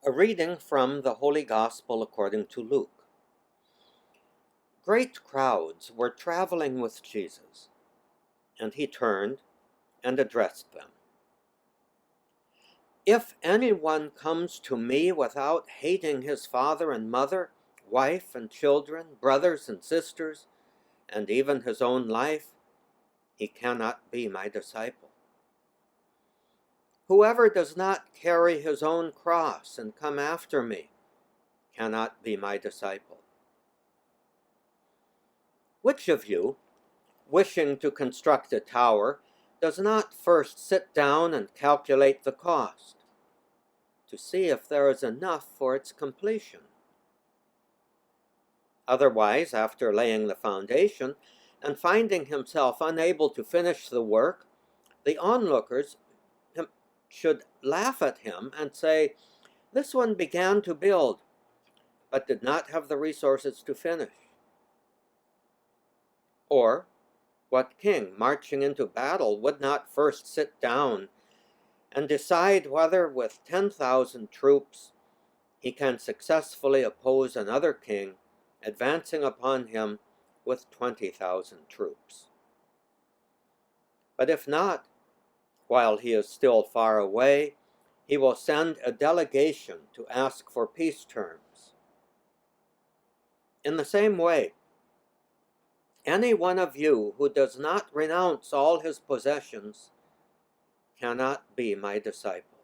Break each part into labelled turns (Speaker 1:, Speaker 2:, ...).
Speaker 1: A reading from the Holy Gospel according to Luke. Great crowds were traveling with Jesus, and he turned and addressed them. If anyone comes to me without hating his father and mother, wife and children, brothers and sisters, and even his own life, he cannot be my disciple. Whoever does not carry his own cross and come after me cannot be my disciple. Which of you, wishing to construct a tower, does not first sit down and calculate the cost, to see if there is enough for its completion? Otherwise, after laying the foundation and finding himself unable to finish the work, the onlookers should laugh at him and say, "This one began to build, but did not have the resources to finish." Or, what king, marching into battle, would not first sit down and decide whether with 10,000 troops he can successfully oppose another king advancing upon him with 20,000 troops? But if not, while he is still far away, he will send a delegation to ask for peace terms. In the same way, any one of you who does not renounce all his possessions cannot be my disciple.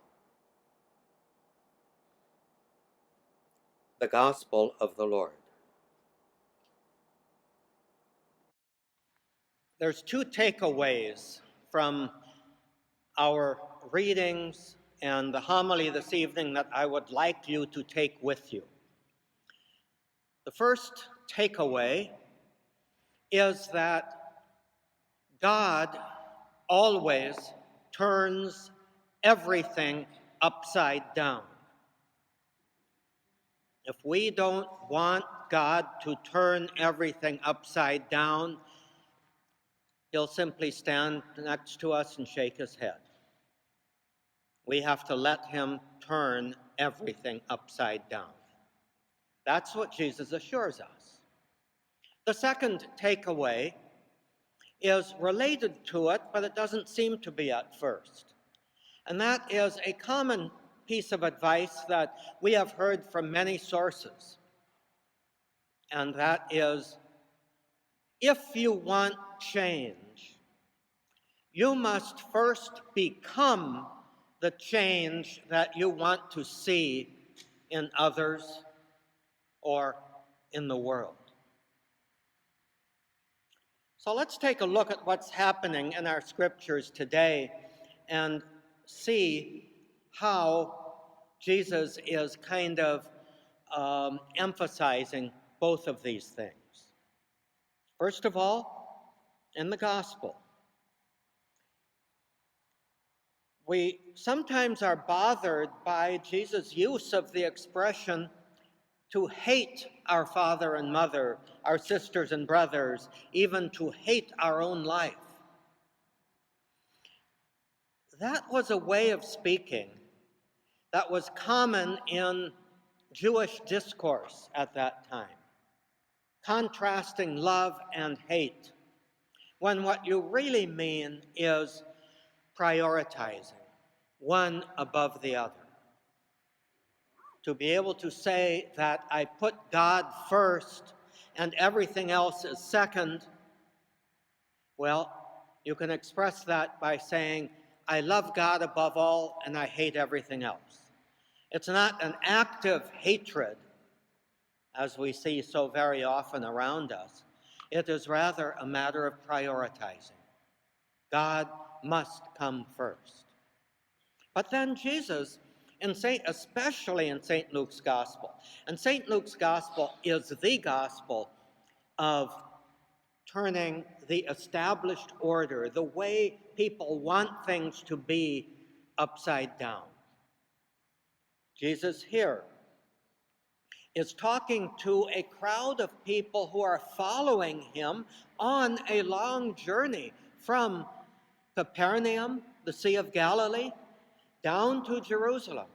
Speaker 1: The Gospel of the Lord. There's two takeaways from our readings and the homily this evening that I would like you to take with you. The first takeaway is that God always turns everything upside down. If we don't want God to turn everything upside down, he'll simply stand next to us and shake his head. We have to let him turn everything upside down. That's what Jesus assures us. The second takeaway is related to it, but it doesn't seem to be at first. And that is a common piece of advice that we have heard from many sources. And that is, if you want change, you must first become the change that you want to see in others or in the world. So let's take a look at what's happening in our scriptures today and see how Jesus is kind of emphasizing both of these things. First of all, in the gospel, we sometimes are bothered by Jesus' use of the expression to hate our father and mother, our sisters and brothers, even to hate our own life. That was a way of speaking that was common in Jewish discourse at that time, contrasting love and hate, when what you really mean is prioritizing one above the other. To be able to say that I put God first and everything else is second, well, you can express that by saying, I love God above all and I hate everything else. It's not an active hatred, as we see so very often around us. It is rather a matter of prioritizing. God must come first. But then Jesus, especially in St. Luke's Gospel, and St. Luke's Gospel is the gospel of turning the established order, the way people want things to be, upside down. Jesus here is talking to a crowd of people who are following him on a long journey from Capernaum, the Sea of Galilee, down to Jerusalem.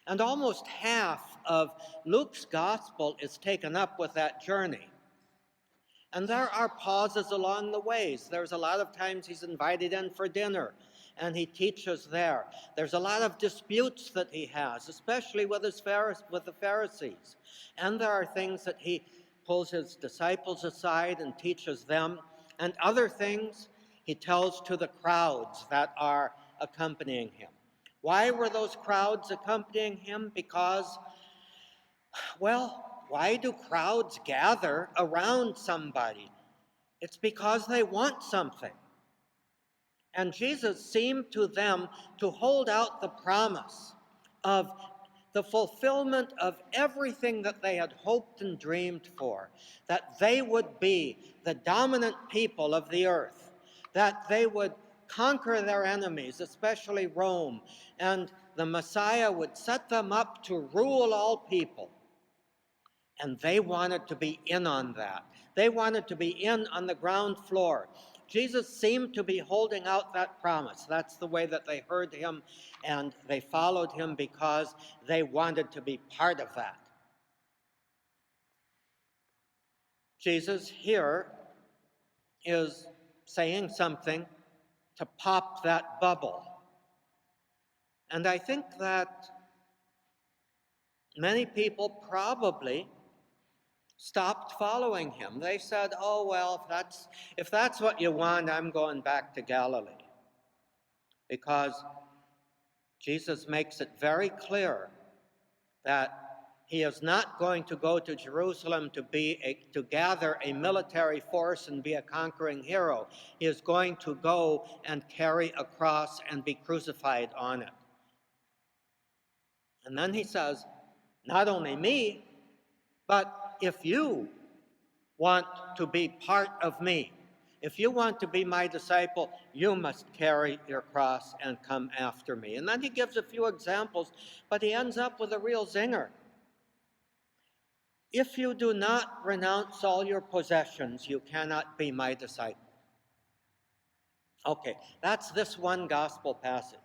Speaker 1: And almost half of Luke's gospel is taken up with that journey. And there are pauses along the ways. There's a lot of times he's invited in for dinner, and he teaches there. There's a lot of disputes that he has, especially with the Pharisees. And there are things that he pulls his disciples aside and teaches them, and other things he tells to the crowds that are accompanying him. Why were those crowds accompanying him? Because, well, why do crowds gather around somebody? It's because they want something. And Jesus seemed to them to hold out the promise of the fulfillment of everything that they had hoped and dreamed for, that they would be the dominant people of the earth, that they would conquer their enemies, especially Rome, and the Messiah would set them up to rule all people. And they wanted to be in on that. They wanted to be in on the ground floor. Jesus seemed to be holding out that promise. That's the way that they heard him, and they followed him because they wanted to be part of that. Jesus here is saying something to pop that bubble. And I think that many people probably stopped following him. They said, oh, well, if that's what you want, I'm going back to Galilee. Because Jesus makes it very clear that he is not going to go to Jerusalem to gather a military force and be a conquering hero. He is going to go and carry a cross and be crucified on it. And then he says, not only me, but if you want to be part of me, if you want to be my disciple, you must carry your cross and come after me. And then he gives a few examples, but he ends up with a real zinger. If you do not renounce all your possessions, you cannot be my disciple. Okay, that's this one gospel passage.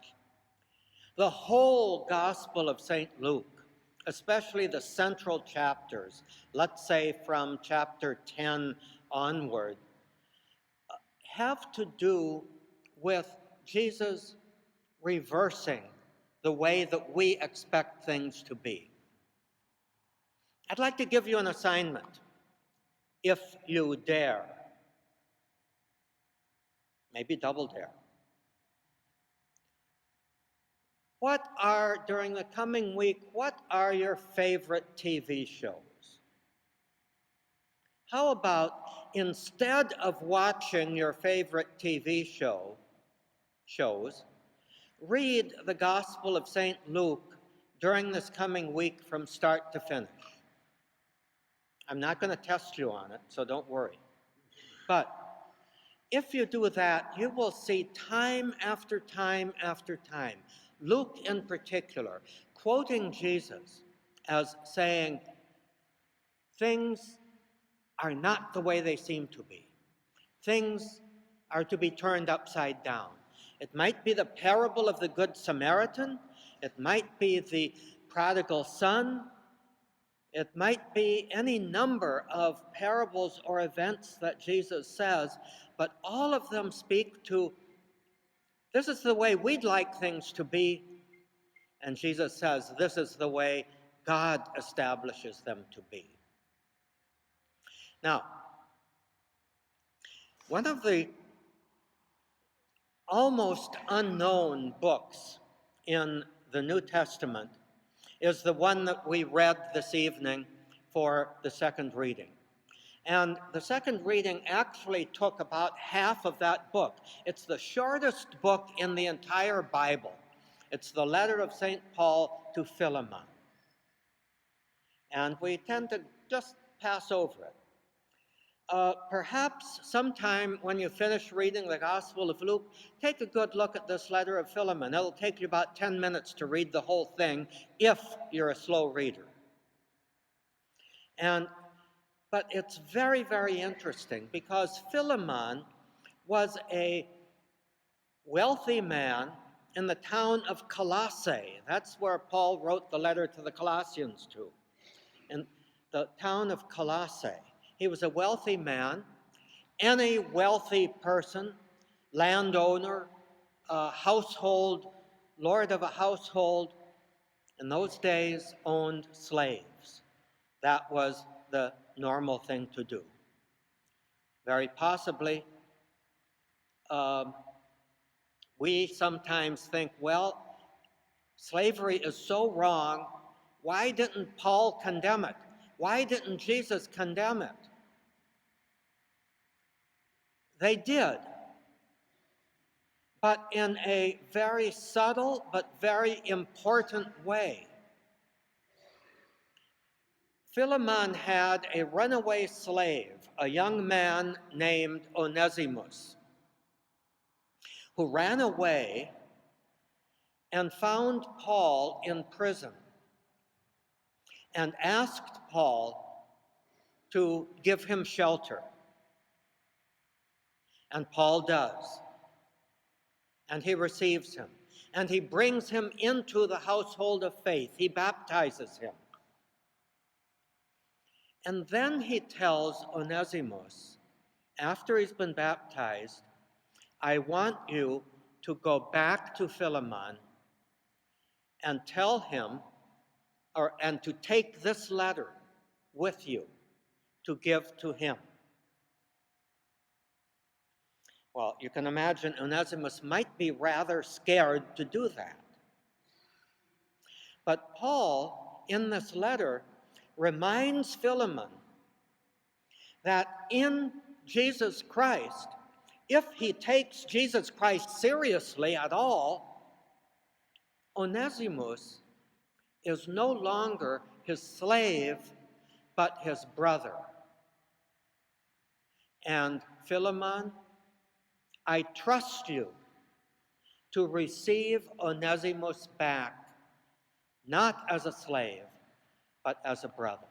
Speaker 1: The whole Gospel of St. Luke, especially the central chapters, let's say from chapter 10 onward, have to do with Jesus reversing the way that we expect things to be. I'd like to give you an assignment, if you dare. Maybe double dare. During the coming week, what are your favorite TV shows? How about, instead of watching your favorite TV shows, read the Gospel of St. Luke during this coming week from start to finish. I'm not going to test you on it, so don't worry. But if you do that, you will see time after time after time, Luke in particular, quoting Jesus as saying, things are not the way they seem to be. Things are to be turned upside down. It might be the parable of the Good Samaritan. It might be the prodigal son. It might be any number of parables or events that Jesus says, but all of them speak to, this is the way we'd like things to be, and Jesus says, this is the way God establishes them to be. Now, one of the almost unknown books in the New Testament is the one that we read this evening for the second reading. And the second reading actually took about half of that book. It's the shortest book in the entire Bible. It's the letter of St. Paul to Philemon. And we tend to just pass over it. Perhaps sometime when you finish reading the Gospel of Luke, take a good look at this letter of Philemon. It'll take you about 10 minutes to read the whole thing if you're a slow reader. But it's very, very interesting because Philemon was a wealthy man in the town of Colossae. That's where Paul wrote the letter to the Colossians to, in the town of Colossae. He was a wealthy man. Any wealthy person, landowner, household, lord of a household, in those days owned slaves. That was the normal thing to do. Very possibly, we sometimes think, well, slavery is so wrong, why didn't Paul condemn it? Why didn't Jesus condemn it? They did, but in a very subtle but very important way. Philemon had a runaway slave, a young man named Onesimus, who ran away and found Paul in prison and asked Paul to give him shelter. And Paul does. And he receives him. And he brings him into the household of faith. He baptizes him. And then he tells Onesimus, after he's been baptized, I want you to go back to Philemon and tell him, and to take this letter with you to give to him. Well, you can imagine Onesimus might be rather scared to do that. But Paul, in this letter, reminds Philemon that in Jesus Christ, if he takes Jesus Christ seriously at all, Onesimus is no longer his slave, but his brother. And Philemon, I trust you to receive Onesimus back, not as a slave, but as a brother.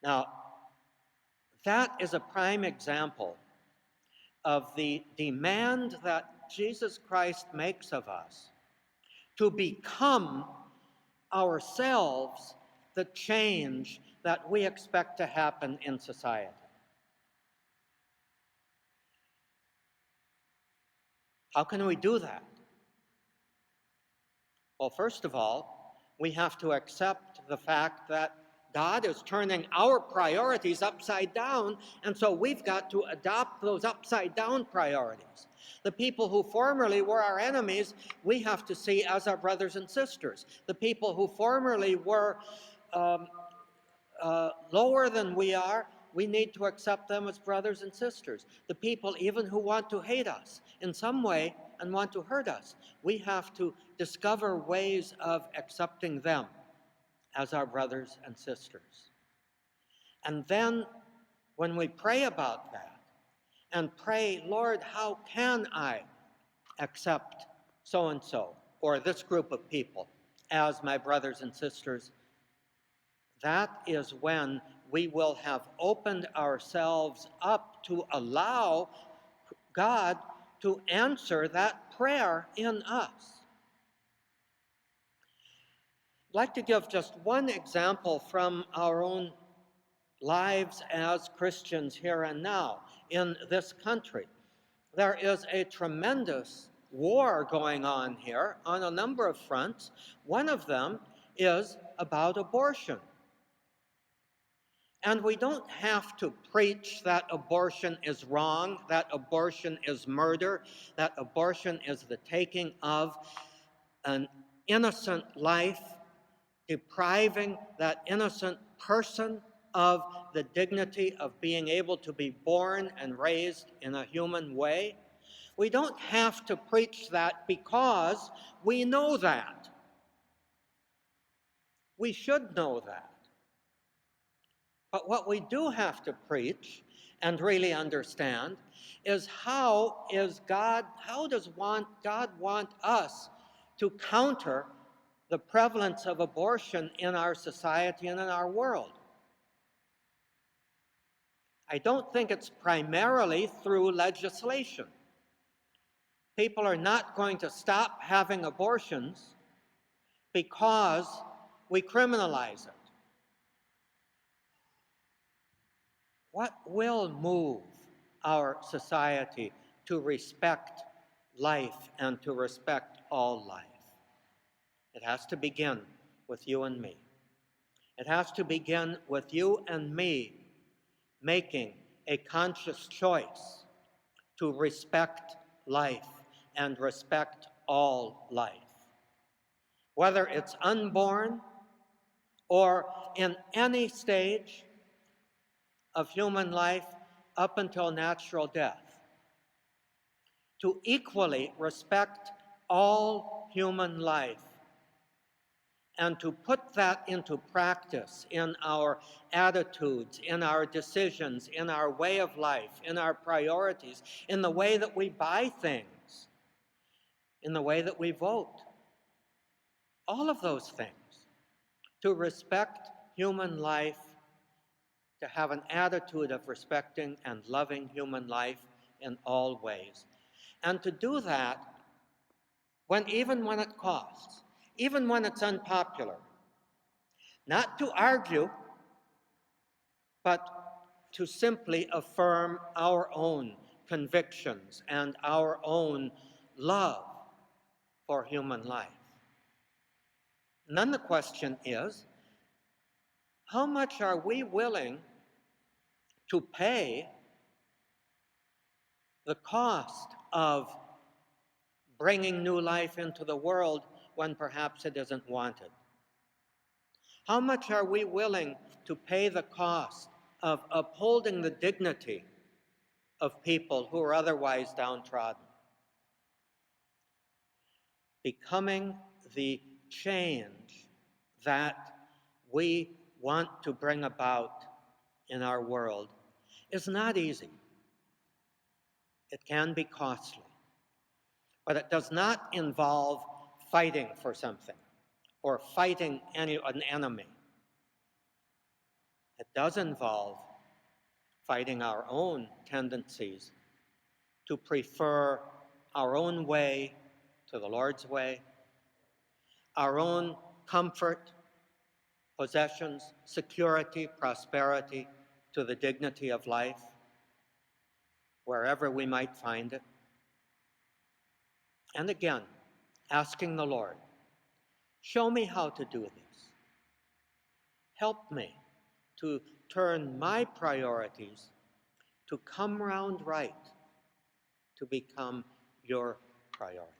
Speaker 1: Now, that is a prime example of the demand that Jesus Christ makes of us to become ourselves the change that we expect to happen in society. How can we do that? Well, first of all, we have to accept the fact that God is turning our priorities upside down, and so we've got to adopt those upside down priorities. The people who formerly were our enemies, we have to see as our brothers and sisters. The people who formerly were lower than we are, we need to accept them as brothers and sisters. The people even who want to hate us in some way and want to hurt us, we have to discover ways of accepting them as our brothers and sisters. And then when we pray about that and pray, Lord, how can I accept so-and-so or this group of people as my brothers and sisters, that is when we will have opened ourselves up to allow God to answer that prayer in us. I'd like to give just one example from our own lives as Christians here and now in this country. There is a tremendous war going on here on a number of fronts. One of them is about abortion. And we don't have to preach that abortion is wrong, that abortion is murder, that abortion is the taking of an innocent life, depriving that innocent person of the dignity of being able to be born and raised in a human way. We don't have to preach that because we know that. We should know that. But what we do have to preach and really understand is how does God want us to counter the prevalence of abortion in our society and in our world? I don't think it's primarily through legislation. People are not going to stop having abortions because we criminalize it. What will move our society to respect life and to respect all life? It has to begin with you and me. It has to begin with you and me making a conscious choice to respect life and respect all life. Whether it's unborn or in any stage of human life up until natural death, to equally respect all human life and to put that into practice in our attitudes, in our decisions, in our way of life, in our priorities, in the way that we buy things, in the way that we vote. All of those things. To respect human life, to have an attitude of respecting and loving human life in all ways. And to do that even when it costs, even when it's unpopular. Not to argue, but to simply affirm our own convictions and our own love for human life. And then the question is, how much are we willing to pay the cost of bringing new life into the world when perhaps it isn't wanted? How much are we willing to pay the cost of upholding the dignity of people who are otherwise downtrodden? Becoming the change that we want to bring about in our world is not easy. It can be costly, but it does not involve fighting for something or fighting an enemy. It does involve fighting our own tendencies to prefer our own way to the Lord's way, our own comfort, possessions, security, prosperity to the dignity of life, wherever we might find it. And again, asking the Lord, show me how to do this. Help me to turn my priorities to come round right, to become your priority.